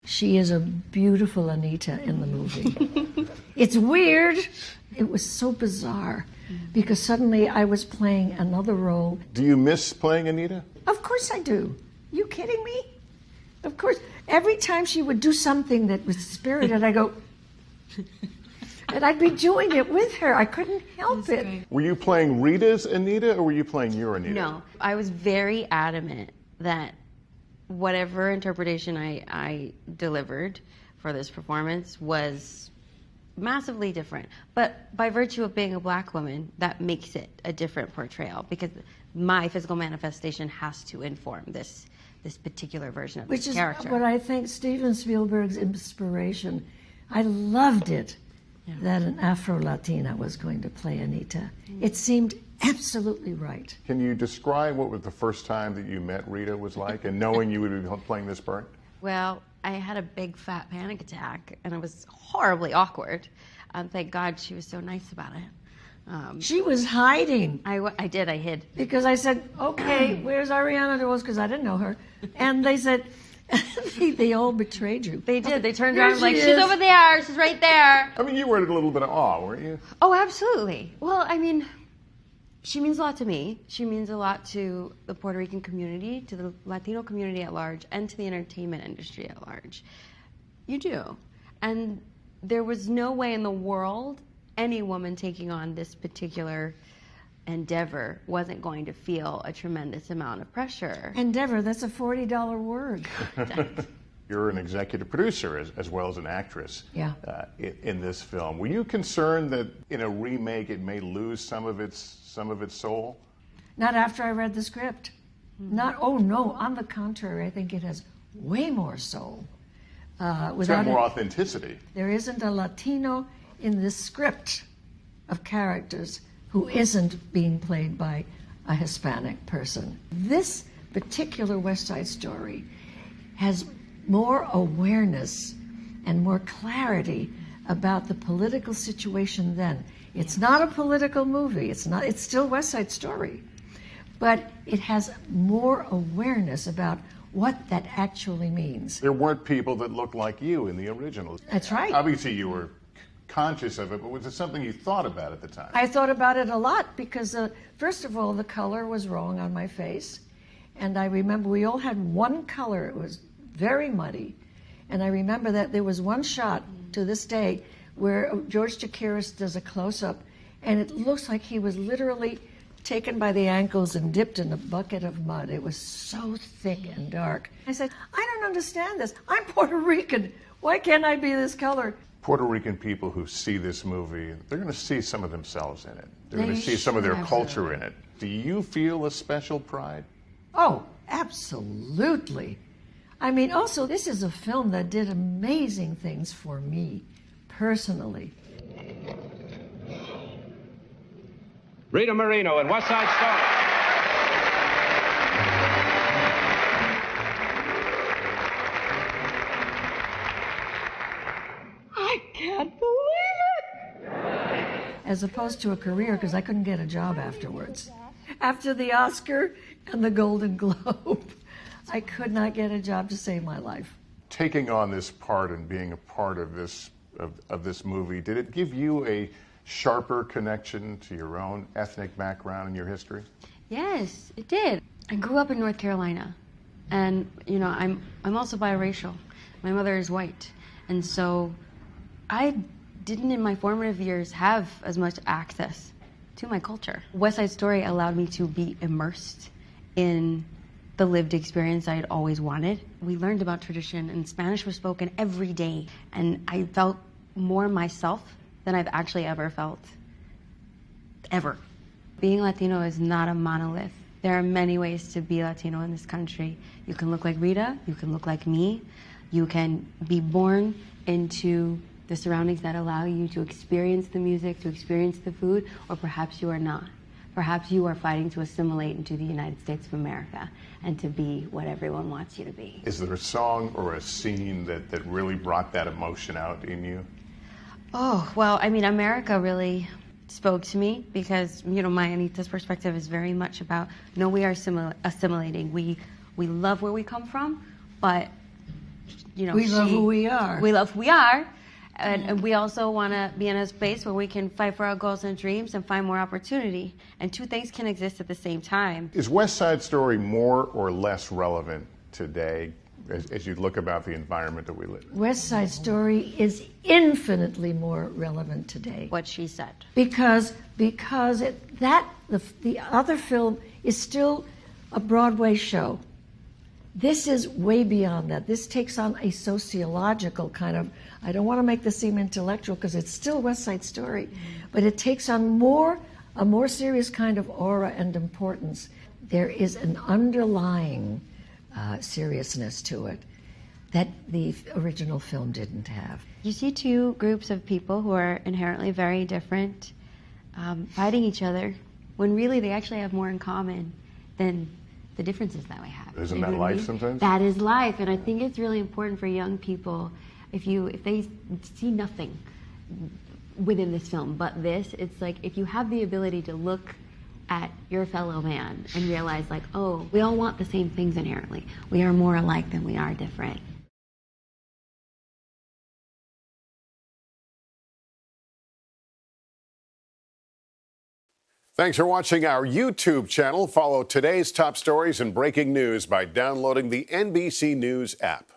She is a beautiful Anita in the movie. It's weird. It was so bizarre because suddenly I was playing another role. Do you miss playing Anita? Of course I do. You kidding me? Of course. Every time she would do something that was spirited, I go, and I'd be doing it with her. I couldn't help it. Great. Were you playing Rita's Anita or were you playing your Anita? No, I was very adamant that whatever interpretation I delivered for this performance was massively different. But by virtue of being a black woman, that makes it a different portrayal because my physical manifestation has to inform this particular version of this character. Which is what I think Steven Spielberg's inspiration. I loved it that an Afro-Latina was going to play Anita. It seemed absolutely right. Can you describe what was the first time that you met Rita was like and knowing you would be playing this part? Well, I had a big fat panic attack and it was horribly awkward. Thank God she was so nice about it. She was hiding. I did, I hid. Because I said, okay, where's Ariana DeBose? Because I didn't know her. And they said, they all betrayed you. They did. They turned around like, she's over there. She's right there. I mean, you were in a little bit of awe, weren't you? Oh, absolutely. Well, I mean, she means a lot to me. She means a lot to the Puerto Rican community, to the Latino community at large, and to the entertainment industry at large. You do. And there was no way in the world any woman taking on this particular endeavor wasn't going to feel a tremendous amount of pressure. Endeavor, that's a $40 word. You're an executive producer as well as an actress in this film. Were you concerned that in a remake it may lose some of its soul? Not after I read the script. Oh no, on the contrary, I think it has way more soul. It's got more authenticity. There isn't a Latino in this script of characters who isn't being played by a Hispanic person. This particular West Side Story has more awareness and more clarity about the political situation then. It's not a political movie. It's still West Side Story. But it has more awareness about what that actually means. There weren't people that looked like you in the original. That's right. Obviously you were conscious of it, but was it something you thought about at the time? I thought about it a lot because, first of all, the color was wrong on my face. And I remember we all had one color. It was very muddy. And I remember that there was one shot to this day where George Chakiris does a close-up, and it looks like he was literally taken by the ankles and dipped in a bucket of mud. It was so thick and dark. I said, I don't understand this. I'm Puerto Rican. Why can't I be this color? Puerto Rican people who see this movie, they're going to see some of themselves in it. They're going to see some of their culture in it. Do you feel a special pride? Oh, absolutely. I mean, also, this is a film that did amazing things for me, personally. Rita Moreno and West Side Story. I can't believe it! As opposed to a career, because I couldn't get a job afterwards. After the Oscar and the Golden Globe, I could not get a job to save my life. Taking on this part and being a part of this movie, did it give you a sharper connection to your own ethnic background and your history? Yes, it did. I grew up in North Carolina, and you know, I'm also biracial. My mother is white, and so I didn't in my formative years have as much access to my culture. West Side Story allowed me to be immersed in the lived experience I had always wanted. We learned about tradition, and Spanish was spoken every day, and I felt more myself than I've actually ever felt, ever. Being Latino is not a monolith. There are many ways to be Latino in this country. You can look like Rita, you can look like me, you can be born into the surroundings that allow you to experience the music, to experience the food, or perhaps you are not. Perhaps you are fighting to assimilate into the United States of America and to be what everyone wants you to be. Is there a song or a scene that really brought that emotion out in you? Oh, well, I mean, America really spoke to me because, you know, my Anita's perspective is very much about, no, we are assimilating. We love where we come from, but we love who we are. We love who we are. And we also want to be in a space where we can fight for our goals and dreams and find more opportunity. And two things can exist at the same time. Is West Side Story more or less relevant today as you look about the environment that we live in? West Side Story is infinitely more relevant today. What she said. Because the other film is still a Broadway show. This is way beyond that. This takes on a sociological kind of, I don't want to make this seem intellectual because it's still West Side Story, but it takes on a more serious kind of aura and importance. There is an underlying seriousness to it that the original film didn't have. You see two groups of people who are inherently very different fighting each other when really they actually have more in common than the differences that we have. Isn't that life sometimes? That is life, and I think it's really important for young people, if they see nothing within this film but this, it's like if you have the ability to look at your fellow man and realize like, oh, we all want the same things inherently. We are more alike than we are different. Thanks for watching our YouTube channel. Follow today's top stories and breaking news by downloading the NBC News app.